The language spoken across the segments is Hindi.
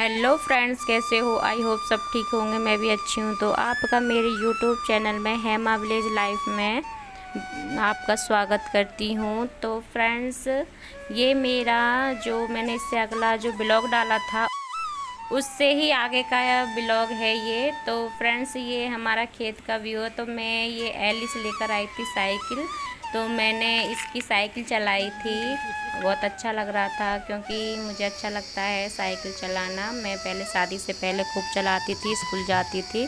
हेलो फ्रेंड्स, कैसे हो? आई होप सब ठीक होंगे। मैं भी अच्छी हूँ। तो आपका मेरे यूट्यूब चैनल में हेमा विलेज लाइफ में आपका स्वागत करती हूँ। तो फ्रेंड्स, ये मेरा जो मैंने इससे अगला जो ब्लॉग डाला था उससे ही आगे का ब्लॉग है ये। तो फ्रेंड्स, ये हमारा खेत का व्यू है। तो मैं ये एलिस लेकर आई थी साइकिल। तो मैंने इसकी साइकिल चलाई थी, बहुत अच्छा लग रहा था क्योंकि मुझे अच्छा लगता है साइकिल चलाना। मैं पहले शादी से पहले खूब चलाती थी, स्कूल जाती थी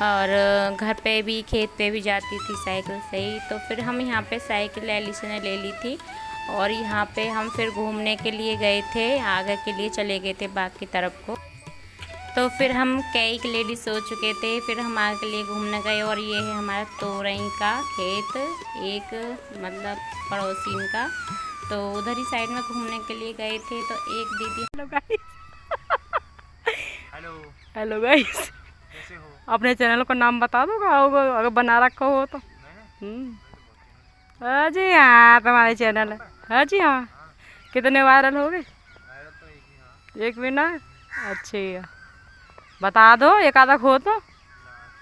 और घर पे भी खेत पे भी जाती थी साइकिल से ही। तो फिर हम यहाँ पे साइकिल एलिस ने ले ली थी और यहाँ पे हम फिर घूमने के लिए गए थे, आगे के लिए चले गए थे बाग की तरफ को। तो फिर हम कई लेडीज सो चुके थे, फिर हम आगे के लिए घूमने गए। और ये है हमारा तोरई का खेत, एक मतलब पड़ोसी का। तो उधर ही साइड में घूमने के लिए गए थे। तो एक दीदी, hello guys. Hello hello guys, कैसे हो? अपने चैनल का नाम बता दो अगर बना रखा हो तो। मैंने हाँ जी हाँ, तुम्हारे चैनल है। हाँ जी हाँ। हाँ कितने वायरल हो गए? मेरा तो एक ही हाँ एक भी ना? अच्छी बता दो, एक आधा हो तो ना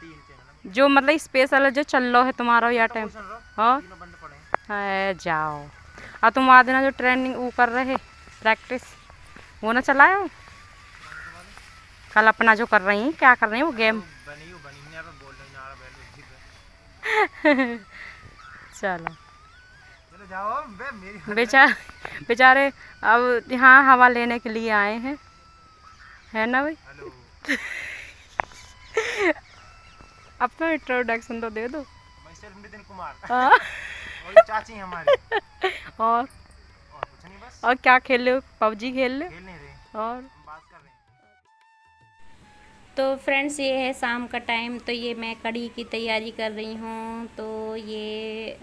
3 चैनल है जो मतलब स्पेशल है, जो चल रहा है तुम्हारा या तो टाइम। सुन रहा हाँ तीनों बंद पड़े हैं। है, जाओ। और तुम आ देना, जो ट्रेनिंग वो कर रहे प्रैक्टिस, वो ना चलाओ। कौन से वाले? कल अपना जो कर रही हैं, क्या कर रही हैं वो अरे गेम। वो बनी नहीं यार, बोल रही ना बैठ उसी चलो। चलो जाओ बे मेरी बात नहीं। बेचारे बेचारे अब यहाँ हवा लेने के लिए आए हैं, है ना भाई? हेलो अपना इंट्रोडक्शन तो दे दो। मैं सिर्फ नितिन कुमार हाँ। और ये चाची हैं हमारी और और कुछ नहीं, बस और क्या खेल रहे हो? पबजी खेल रहे खेल नहीं रहे, हो? और हम बात कर रहे हैं। तो फ्रेंड्स, ये है शाम का टाइम। तो ये मैं कढ़ी की तैयारी कर रही हूँ। तो ये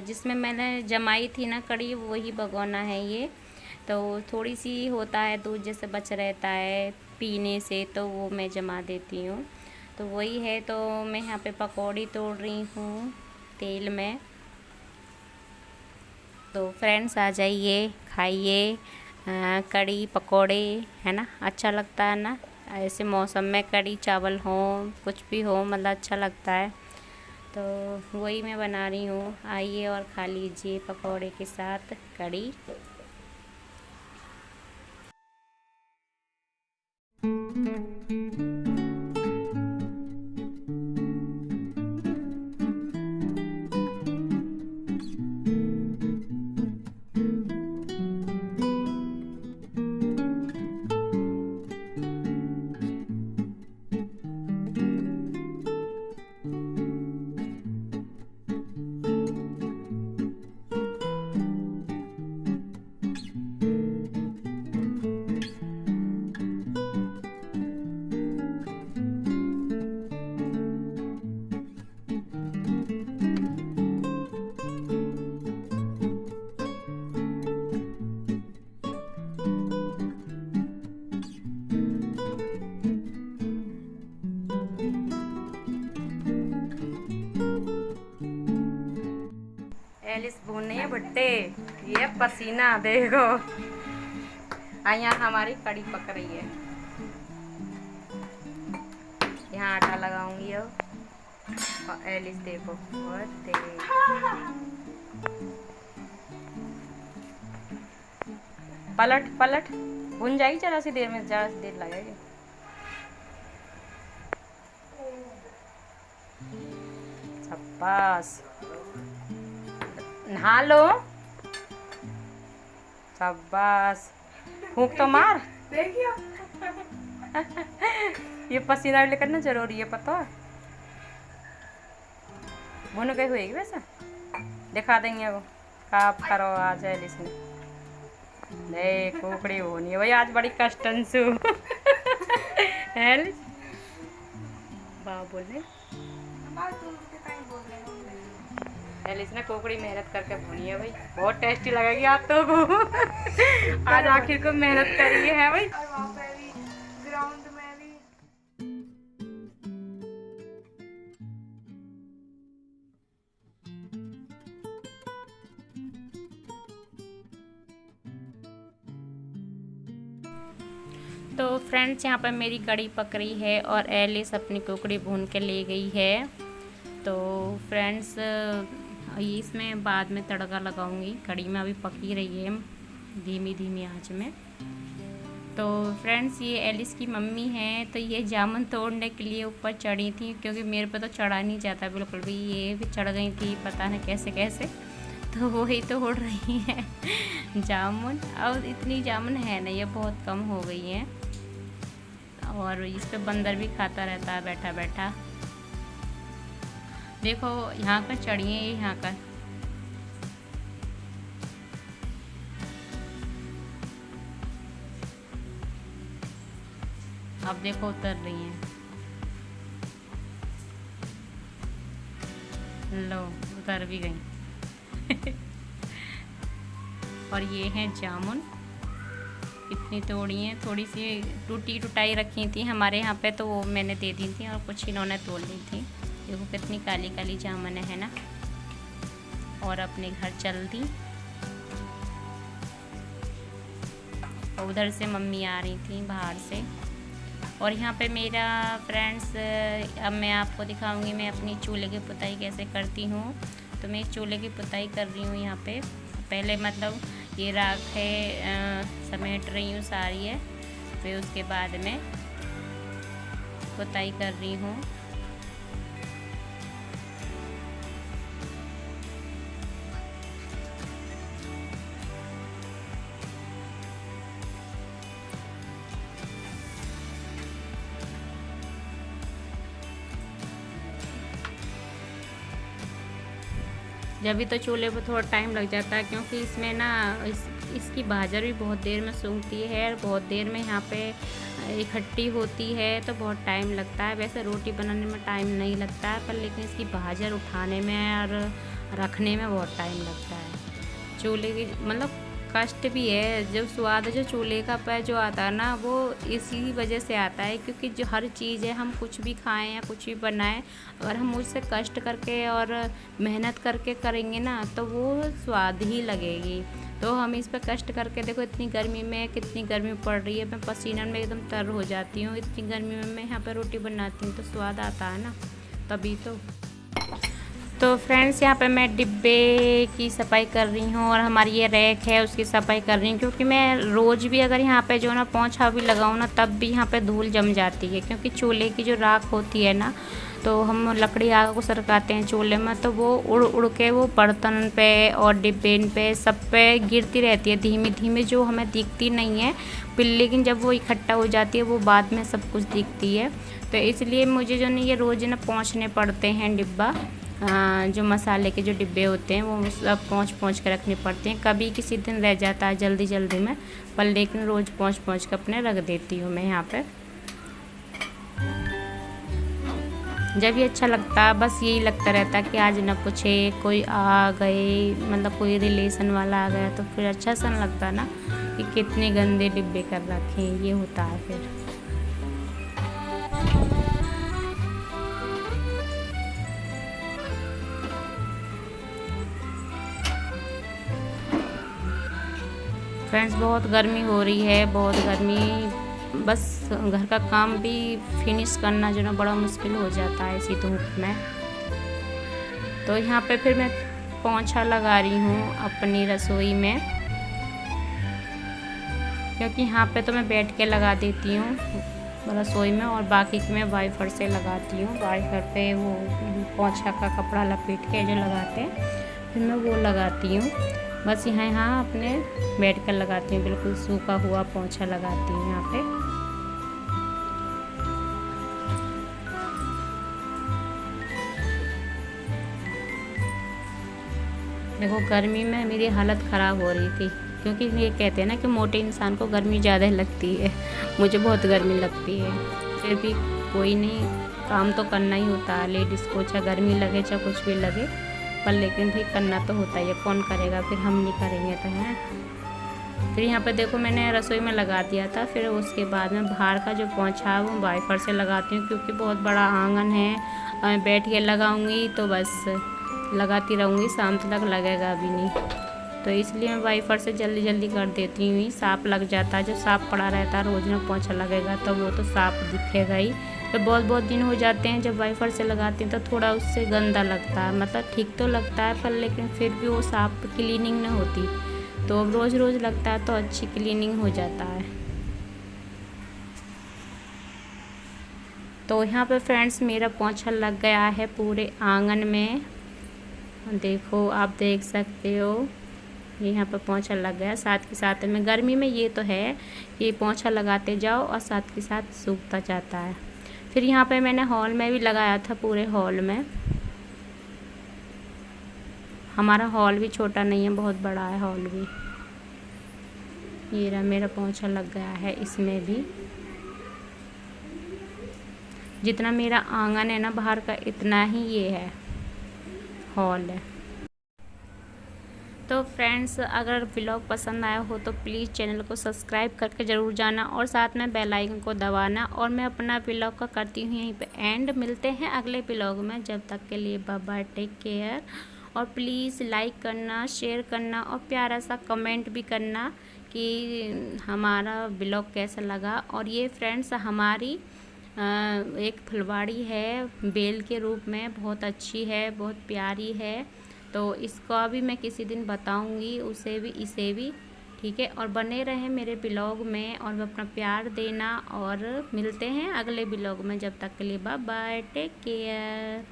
जिसमें मैंने जमाई थी ना कढ़ी, वही भगोना है ये। तो थोड़ी सी होता है दूध जैसे बच रहता है पीने से, तो वो मैं जमा देती हूँ। तो वही है। तो मैं यहाँ पे पकौड़ी तोड़ रही हूँ तेल में। तो फ्रेंड्स, आ जाइए, खाइए कढ़ी पकौड़े, है ना? अच्छा लगता है ना ऐसे मौसम में? कढ़ी चावल हो, कुछ भी हो, मतलब अच्छा लगता है। तो वही मैं बना रही हूँ। आइए और खा लीजिए पकौड़े के साथ कढ़ी। एलिस भून नहीं है भुट्टे, ये पसीना देखो। यहाँ हमारी कढ़ी पक रही है। यहाँ आटा लगाऊंगी अब। और एलिस देखो, बहुत तेज। पलट पलट, भुन जाएगी जरा सी देर में, ज़्यादा सी देर लगेगी। शाबाश, नहा लो। शाबाश, फूंक तो मार। ये पसीना भी निकलना जरूरी है, पता है? भुन गई हुई वैसे दिखा देंगे वो। आप करो आज एलिस ने। नहीं, कुकड़ी होनी है भाई आज, बड़ी कष्टन सु। एलिस वाह बोले। एलिस ने कुकड़ी मेहनत करके भुनी है भाई, बहुत टेस्टी लगेगी आज तो को। आज आखिर को मेहनत करी है भाई। ग्राउंड में भी तो फ्रेंड्स यहाँ पर मेरी कड़ी पक रही है और एलिस अपनी कुकड़ी भून के ले गई है। तो फ्रेंड्स इसमें बाद में तड़का लगाऊंगी। कड़ी में अभी पक ही रही है धीमी धीमी आंच में। तो फ्रेंड्स ये एलिस की मम्मी है, तो ये जामुन तोड़ने के लिए ऊपर चढ़ी थी, क्योंकि मेरे पे तो चढ़ा नहीं जाता बिल्कुल भी। ये भी चढ़ गई थी पता नहीं कैसे कैसे, तो वही तोड़ रही है जामुन। अब इतनी जामुन है नहीं, ये बहुत कम हो गई है। और इस पे बंदर भी खाता रहता है बैठा बैठा। देखो यहाँ पर चढ़ी है, यहाँ का अब देखो उतर रही हैं। लो उतर भी गई और ये हैं जामुन, इतनी तोड़ी हैं। थोड़ी सी टूटी टुटाई रखी थी हमारे यहाँ पे, तो वो मैंने दे दी थी, और कुछ इन्होंने तोड़ ली थी। देखो कितनी काली काली जामुन है ना। और अपने घर चल दी। और उधर से मम्मी आ रही थी बाहर से। और यहाँ पे मेरा फ्रेंड्स, अब मैं आपको दिखाऊंगी मैं अपनी चूल्हे की पुताई कैसे करती हूँ। तो मैं चूल्हे की पुताई कर रही हूँ यहाँ पे। पहले मतलब ये राख है समेट रही हूँ सारी है, फिर उसके बाद में पुताई कर रही हूँ। जब भी तो चूल्हे पर थोड़ा टाइम लग जाता है, क्योंकि इसमें ना इसकी भाजर भी बहुत देर में सूंघती है और बहुत देर में यहाँ पे इकट्ठी होती है, तो बहुत टाइम लगता है। वैसे रोटी बनाने में टाइम नहीं लगता है, पर लेकिन इसकी भाजर उठाने में और रखने में बहुत टाइम लगता है। चूल्हे की मतलब कष्ट भी है। जो स्वाद जो चूल्हे का पे जो आता है ना, वो इसी वजह से आता है, क्योंकि जो हर चीज़ है, हम कुछ भी खाएं या कुछ भी बनाएं, अगर हम उससे कष्ट करके और मेहनत करके करेंगे ना, तो वो स्वाद ही लगेगी। तो हम इस पर कष्ट करके देखो, इतनी गर्मी में कितनी गर्मी पड़ रही है, मैं पसीना में एकदम तर हो जाती हूँ। इतनी गर्मी में मैं यहाँ पर रोटी बनाती हूँ, तो स्वाद आता है ना तभी तो फ्रेंड्स यहाँ पे मैं डिब्बे की सफाई कर रही हूँ, और हमारी ये रैक है उसकी सफाई कर रही हूँ। क्योंकि मैं रोज़ भी अगर यहाँ पे जो ना पोंछा भी लगाऊँ ना, तब भी यहाँ पे धूल जम जाती है। क्योंकि चूल्हे की जो राख होती है ना, तो हम लकड़ी आग को सरकाते हैं चूल्हे में, तो वो उड़ उड़ के वो बर्तन पे और डिब्बे पे सब पे गिरती रहती है धीमी धीमी, जो हमें दिखती नहीं है फिर, लेकिन जब वो इकट्ठा हो जाती है वो बाद में सब कुछ दिखती है। तो इसलिए मुझे जो ना ये रोज़ ना पोंछने पड़ते हैं डिब्बा। जो मसाले के जो डिब्बे होते हैं वो सब पोंछ के रखने पड़ते हैं। कभी किसी दिन रह जाता है जल्दी जल्दी में, पर लेकिन रोज़ पोंछ के अपने रख देती हूँ मैं यहाँ पे। जब ये अच्छा लगता है, बस यही लगता रहता है कि आज ना पूछे कोई आ गए, मतलब कोई रिलेशन वाला आ गया, तो फिर अच्छा सा नहीं लगता ना कि कितने गंदे डिब्बे कर रखे हैं, ये होता है फिर। फ्रेंड्स बहुत गर्मी हो रही है, बहुत गर्मी। बस घर का काम भी फिनिश करना जो ना बड़ा मुश्किल हो जाता है इसी धूप में। तो यहाँ पे फिर मैं पोंछा लगा रही हूँ अपनी रसोई में, क्योंकि यहाँ पे तो मैं बैठ के लगा देती हूँ रसोई में, और बाकी की मैं वाइपर से लगाती हूँ। वाइपर पे वो पोंछा का कपड़ा लपेट के जो लगाते हैं, फिर मैं वो लगाती हूँ। बस यहाँ अपने बैठ कर लगाती हूँ, बिल्कुल सूखा हुआ पोंछा लगाती हूँ यहाँ पे। देखो गर्मी में मेरी हालत ख़राब हो रही थी, क्योंकि ये कहते हैं ना कि मोटे इंसान को गर्मी ज़्यादा लगती है। मुझे बहुत गर्मी लगती है, फिर भी कोई नहीं, काम तो करना ही होता है लेडीज़ को, चाहे गर्मी लगे चाहे कुछ भी लगे, पर लेकिन भी करना तो होता ही है। कौन करेगा, फिर हम नहीं करेंगे तो है। फिर यहाँ पे देखो मैंने रसोई में लगा दिया था। फिर उसके बाद में बाहर का जो पोंछा है वो वाइपर से लगाती हूँ, क्योंकि बहुत बड़ा आंगन है, बैठ के लगाऊंगी तो बस लगाती रहूँगी, शाम तक लगेगा भी नहीं। तो इसलिए मैं वाइपर से जल्दी जल्दी कर देती हूँ। साफ लग जाता है, जो साफ पड़ा रहता है रोज में पोंछा लगेगा तो वो तो साफ दिखेगा ही। तो बहुत दिन हो जाते हैं जब वाइपर से लगाती हैं तो थोड़ा उससे गंदा लगता है, मतलब ठीक तो लगता है पर लेकिन फिर भी वो साफ क्लीनिंग नहीं होती। तो रोज़ लगता है तो अच्छी क्लीनिंग हो जाता है। तो यहाँ पे फ्रेंड्स मेरा पोंछा लग गया है पूरे आंगन में, देखो आप देख सकते हो यहाँ पर पोंछा लग गया। साथ के साथ में गर्मी में ये तो है कि पोंछा लगाते जाओ और साथ के साथ सूखता जाता है। फिर यहाँ पे मैंने हॉल में भी लगाया था, पूरे हॉल में। हमारा हॉल भी छोटा नहीं है, बहुत बड़ा है हॉल भी। ये रहा मेरा पोंछा लग गया है इसमें भी। जितना मेरा आंगन है ना बाहर का, इतना ही ये है हॉल है। तो फ्रेंड्स अगर व्लॉग पसंद आया हो तो प्लीज़ चैनल को सब्सक्राइब करके ज़रूर जाना और साथ में बेल आइकन को दबाना। और मैं अपना व्लॉग का करती हूँ यहीं पे एंड। मिलते हैं अगले व्लॉग में, जब तक के लिए बाय बाय, टेक केयर। और प्लीज़ लाइक करना, शेयर करना और प्यारा सा कमेंट भी करना कि हमारा व्लॉग कैसा लगा। और ये फ्रेंड्स हमारी एक फुलवाड़ी है बेल के रूप में, बहुत अच्छी है, बहुत प्यारी है। तो इसको भी मैं किसी दिन बताऊंगी, उसे भी इसे भी, ठीक है। और बने रहें मेरे ब्लॉग में और अपना प्यार देना। और मिलते हैं अगले ब्लॉग में, जब तक के लिए बाय बाय, टेक केयर।